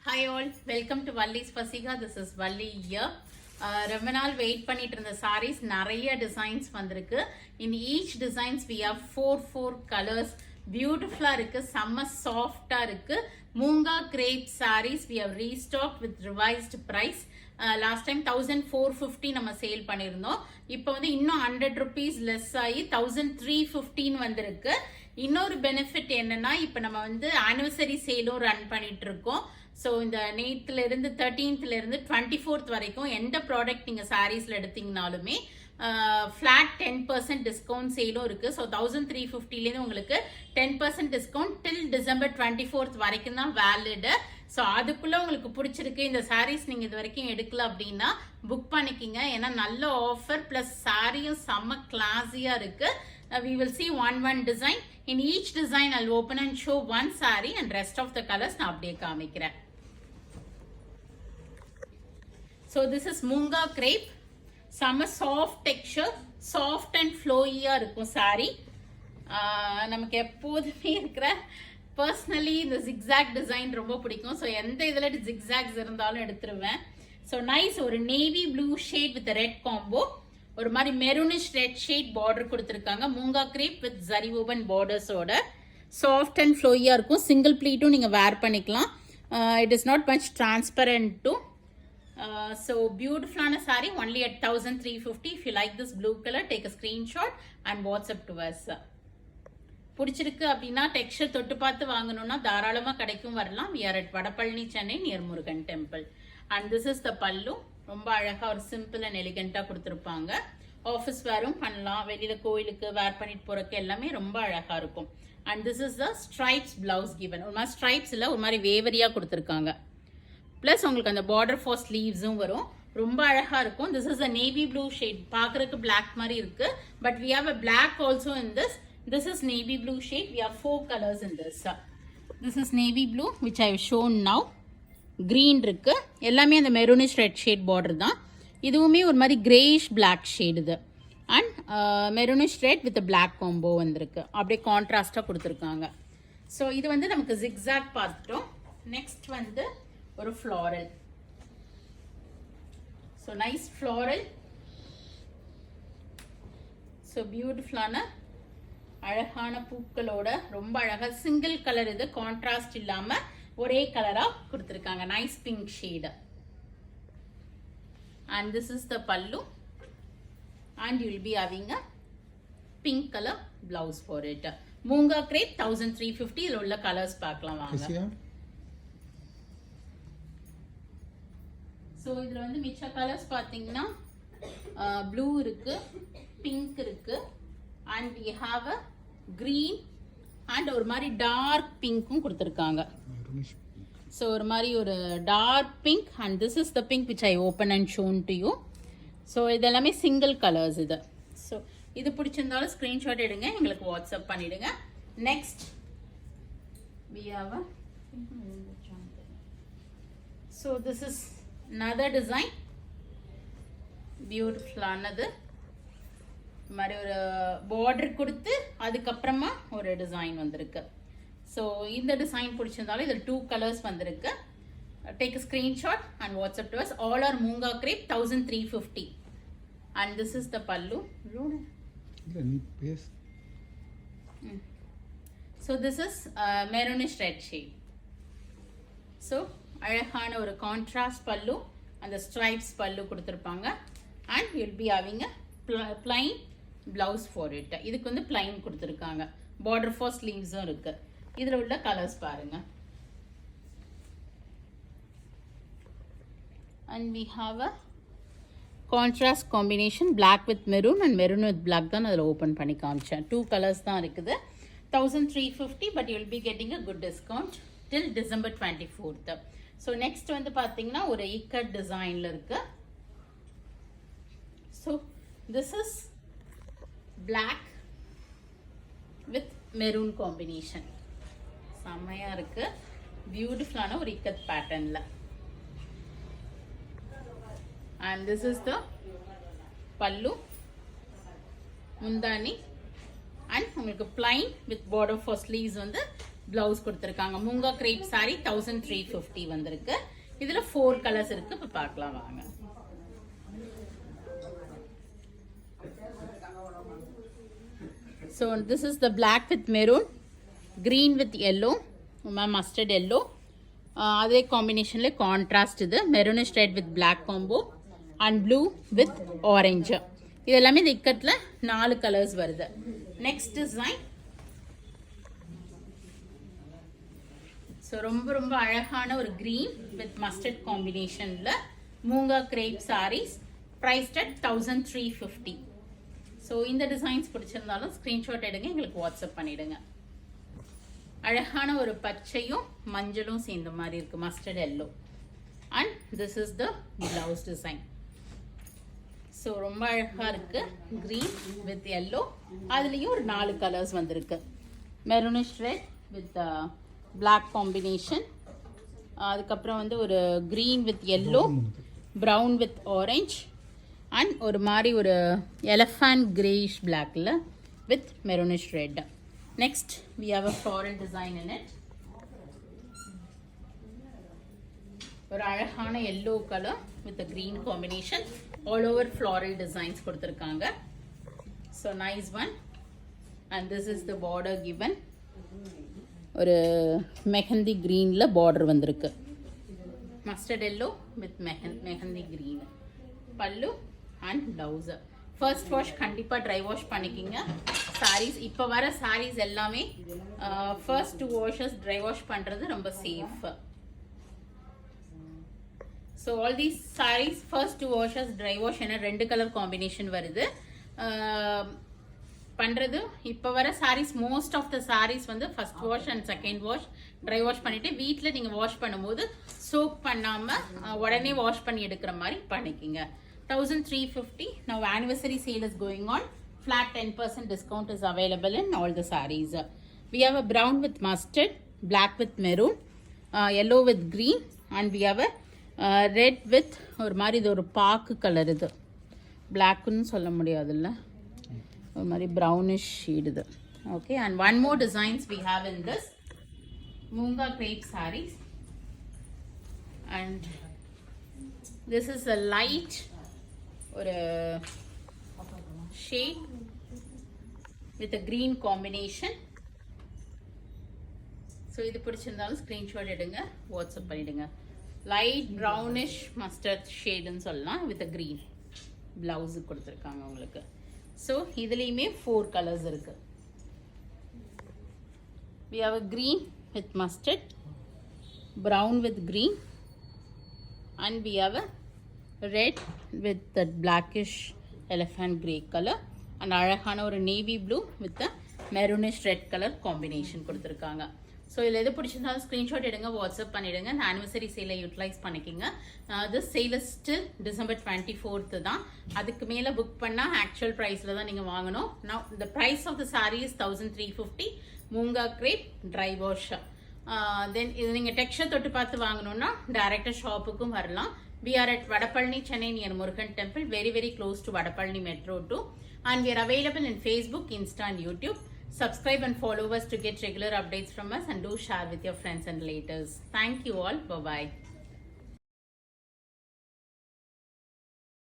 Hi all, welcome to Valli's Pasika. This is Valli here. ரொம்ப நாள் wait பண்ணிட்டு இருந்த sarees நிறைய டிசைன்ஸ் வந்திருக்கு. In each designs we have four colors. பியூட்டிஃபுல்லா இருக்கு, செம்ம சாஃப்டா இருக்கு. Moonga crepe sarees we have restocked with revised price. Last time 1450 நம்ம சேல் பண்ணியிருந்தோம். இப்போ வந்து இன்னும் 100 rupees லெஸ் ஆகி 1315 வந்திருக்கு. இன்னொரு பெனிஃபிட் என்னன்னா, இப்போ நம்ம வந்து ஆனிவர்சரி சேலும் ரன் பண்ணிட்டு இருக்கோம். ஸோ இந்த நேத்துல இருந்து 13th இருந்து 24th வரைக்கும் எந்த ப்ராடக்ட் நீங்கள் சாரீஸ்ல எடுத்தீங்கனாலுமே ஃபிளாட் 10% டிஸ்கவுண்ட் சேலும் இருக்கு. ஸோ 1350லேருந்து உங்களுக்கு 10% டிஸ்கவுண்ட் டில் December 24th வரைக்கும் தான் வேலிடு. ஸோ அதுக்குள்ள உங்களுக்கு பிடிச்சிருக்கு இந்த சாரீஸ் நீங்க இது வரைக்கும் எடுக்கல அப்படின்னா புக் பண்ணிக்கிங்க. ஏன்னா நல்ல ஆஃபர் பிளஸ் சாரியும் செம்ம கிளாஸியா இருக்கு. We will see one design. In each design I'll open and show one saree and rest of the colors நான் அப்படியே காமிக்கிறேன். So this is Moonga crepe. Some soft texture, soft and flowy இருக்கும் saree. நமக்கு எப்போதுமே இருக்கிற personally இந்த zigzag design ரொம்ப பிடிக்கும். ஸோ எந்த இதில் zigzags இருந்தாலும் எடுத்துருவேன். ஸோ நைஸ், ஒரு navy blue shade with red combo, ஒரு மாதிரி மெரூனிஷ் ரெட் ஷேட் பார்டர் கொடுத்துருக்காங்க. Moonga crepe with zari open பார்டர்ஸோட சாஃப்ட் அண்ட் ஃப்ளோயா இருக்கும். சிங்கிள் ப்ளீட்டும் நீங்கள் வேர் பண்ணிக்கலாம். It is not much transparent too. So பியூட்டிஃபுல்லான sari only at 1350. If you like this blue colour take a screenshot and WhatsApp to us. பிடிச்சிருக்கு அப்படின்னா டெக்ஸ்சர் தொட்டு பார்த்து வாங்கணும்னா தாராளமாக கிடைக்கும், வரலாம். we are at Vadapalani, Chennai, near Murugan temple. And this is the பல்லு. ரொம்ப அழகா ஒரு சிம்பிள் அண்ட் எலிகண்டா கொடுத்துருப்பாங்க. ஆஃபீஸ் வேரும் பண்ணலாம், வெளியில கோயிலுக்கு வேர் பண்ணிட்டு போறதுக்கு எல்லாமே ரொம்ப அழகா இருக்கும். And this is the stripes blouse given. ஒரு மாதிரி ஸ்ட்ரைப்ஸ் இல்லை, ஒரு மாதிரி வேவரியா கொடுத்துருக்காங்க. பிளஸ் உங்களுக்கு அந்த பார்டர் ஃபார் ஸ்லீவ்ஸும் வரும். ரொம்ப அழகா இருக்கும். This is a navy blue shade. பார்க்கறதுக்கு பிளாக் மாதிரி இருக்கு, but we have a black also in this. This is navy blue shade. We have 4 colors in this. This is navy blue which I have shown now. Green இருக்கு, எல்லாமே அந்த maroonish red shade border தான். இதுவுமே ஒரு மாதிரி greyish black shade இது. And maroonish red with black combo வந்திருக்கு. அப்படியே கான்ட்ராஸ்டாக கொடுத்துருக்காங்க. ஸோ இது வந்து நமக்கு ஜிக்ஸாக் பார்த்துட்டோம். நெக்ஸ்ட் வந்து ஒரு floral. So nice floral. So பியூட்டிஃபுல்லான அழகான பூக்களோட ரொம்ப அழகா சிங்கிள் கலர், இது கான்ட்ராஸ்ட் இல்லாம ஒரே கலரா கொடுத்திருக்காங்க. Nice pink shade. and this is the pallu and you will be having a pink color blouse for it. Moonga crepe 1350. இதுல உள்ள கலர்ஸ் பார்க்கலாம் வாங்க. சோ இதுல வந்து மிச்ச கலர்ஸ் பாத்தீங்கன்னா ப்ளூ இருக்கு, பிங்க் இருக்கு, and we have a green and ஒரு மாதிரி டார்க் பிங்க்கும் கொடுத்திருக்காங்க. ஸோ ஒரு மாதிரி ஒரு dark pink and this is the pink which I open and shown to you. So இதெல்லாமே சிங்கிள் கலர்ஸ் இது. ஸோ இது பிடிச்சிருந்தாலும் ஸ்க்ரீன்ஷாட் எடுங்க, எங்களுக்கு வாட்ஸ்அப் பண்ணிடுங்க. Next we have a so this is another design. பியூட்டிஃபுல்லானது மாதிரி ஒரு பார்டர் கொடுத்து அதுக்கப்புறமா ஒரு டிசைன் வந்திருக்கு. ஸோ இந்த டிசைன் பிடிச்சிருந்தாலும் இதில் 2 கலர்ஸ் வந்திருக்கு. Take screenshot and WhatsApp to us. All are moonga crepe 1350. And this is the pallu. So this is maroonish red shade. So அழகான ஒரு கான்ட்ராஸ்ட் பல்லு, அந்த ஸ்ட்ரைப்ஸ் பல்லு கொடுத்துருப்பாங்க. And you'll be having a plain blouse for it. இதுக்கு வந்து plain கொடுத்துருக்காங்க. Border for ஸ்லீவ்ஸும் இருக்கு. இதில் உள்ள கலர்ஸ் பாருங்க. and we have a contrast combination black with maroon and maroon with black தான் அதில் ஓப்பன் பண்ணி காமிச்சேன். 2 கலர்ஸ் தான் இருக்குது. 1350 but you will be getting a good discount till December 24th. So next வந்து பார்த்தீங்கன்னா ஒரு இக்கட் டிசைனில் இருக்கு. So this is black with maroon combination. செம்மையா இருக்கு. பியூட்டிஃபுல்லான ஒரு இக்கத் பேட்டர்ன்ல. and this is the pallu, mundani and உங்களுக்கு plain with border for sleeves வந்து பிளவுஸ் கொடுத்துருக்காங்க. மூங்கா கிரேப் saree 1350 வந்திருக்கு. இதுல 4 கலர்ஸ் இருக்கு. இப்ப பார்க்கலாம் வாங்க. So this is the black with maroon, green with yellow, mustard yellow. அதே காம்பினேஷன்ல கான்ட்ராஸ்ட் இது maroonish red with black combo and blue with orange. இது எல்லாமே இந்த இக்கட்ல 4 கலர்ஸ் வருது. Next design. ஸோ ரொம்ப ரொம்ப அழகான ஒரு green வித் மஸ்டர்ட் காம்பினேஷன்ல moonga crepe sarees priced at 1350. So இந்த டிசைன்ஸ் பிடிச்சிருந்தாலும் ஸ்க்ரீன்ஷாட் எடுங்க, எங்களுக்கு வாட்ஸ்அப் பண்ணிடுங்க. அழகான ஒரு பச்சையும் மஞ்சளும் சேர்ந்த மாதிரி இருக்கு, mustard yellow. And this is the blouse design. So ரொம்ப அழகா இருக்கு, கிரீன் வித் எல்லோ. அதுலேயும் ஒரு 4 கலர்ஸ் வந்திருக்கு. Maroonish red with black combination, அதுக்கப்புறம் வந்து ஒரு green with yellow, brown with orange and ஒரு மாதிரி ஒரு எலஃபண்ட் கிரேஷ் பிளாக்ல with maroonish red. Next we have a floral design in it. ஒரு அழகான yellow color with a green combination, all over floral designs கொடுத்திருக்காங்க. So nice one. And this is the border given. ஒரு mehndi greenல border வந்திருக்கு. Mustard yellow with mehndi green. பல்லு and blouse. First wash கண்டிப்பாக dry wash பண்ணிக்கிங்க சாரீஸ். இப்போ வர சாரீஸ் எல்லாமே ஃபர்ஸ்ட் 2 வாஷஸ் ட்ரை வாஷ் பண்ணுறது ரொம்ப safe. So all these sarees first 2 washes dry wash, ஏன்னா 2 கலர் காம்பினேஷன் வருது பண்ணுறது. இப்போ வர sarees most of the sarees வந்து first wash and second wash dry wash பண்ணிவிட்டு வீட்டில் நீங்கள் வாஷ் பண்ணும்போது சோக் பண்ணாமல் உடனே வாஷ் பண்ணி எடுக்கிற மாதிரி பண்ணிக்கிங்க. 1350. Now anniversary sale is going on. Flat 10% discount is available in all the sarees. We have a brown with mustard, black with maroon, yellow with green, and we have a red with ஒரு மாதிரி இது ஒரு பாக்கு colour. இது பிளாக்னு சொல்ல முடியாதுல்ல, ஒரு மாதிரி brownish shade இது. Okay, and one more designs we have in this Moonga crepe sarees. And this is a light ஒரு shade with a green combination. So இது பிடிச்சிருந்தாலும் ஸ்க்ரீன்ஷாட் எடுங்க, வாட்ஸ்அப் பண்ணிடுங்க. லைட் ப்ரௌனிஷ் மஸ்டர்ட் ஷேடுன்னு சொல்லலாம் வித் க்ரீன் பிளவுஸு கொடுத்துருக்காங்க உங்களுக்கு. So இதுலேயுமே 4 colours இருக்கு. we have a green with mustard, brown with green, and we have a red with that blackish elephant grey color, and அழகான ஒரு navy blue with the maroonish red color combination கொடுத்துருக்காங்க. So இதில் எது பிடிச்சிருந்தாலும் screenshot எடுங்க, WhatsApp பண்ணிவிடுங்க. இந்த anniversary சேலை யூட்டிலைஸ் பண்ணிக்கிங்க. This sale is still December 24th தான். அதுக்கு மேலே புக் பண்ணால் ஆக்சுவல் ப்ரைஸில் தான் நீங்கள் வாங்கணும். நான் இந்த price of the sari is 1350. Moonga crepe dry wash. Then இது நீங்கள் டெக்ஸ்சர் தொட்டு பார்த்து வாங்கணுன்னா டேரெக்டாக ஷாப்புக்கும் வரலாம். We are at Vadapalani, Chennai near Murugan Temple, very very close to Vadapalani Metro too. And we are available in Facebook, Insta and YouTube. Subscribe and follow us to get regular updates from us, and do share with your friends and relatives. Thank you all. Bye-bye.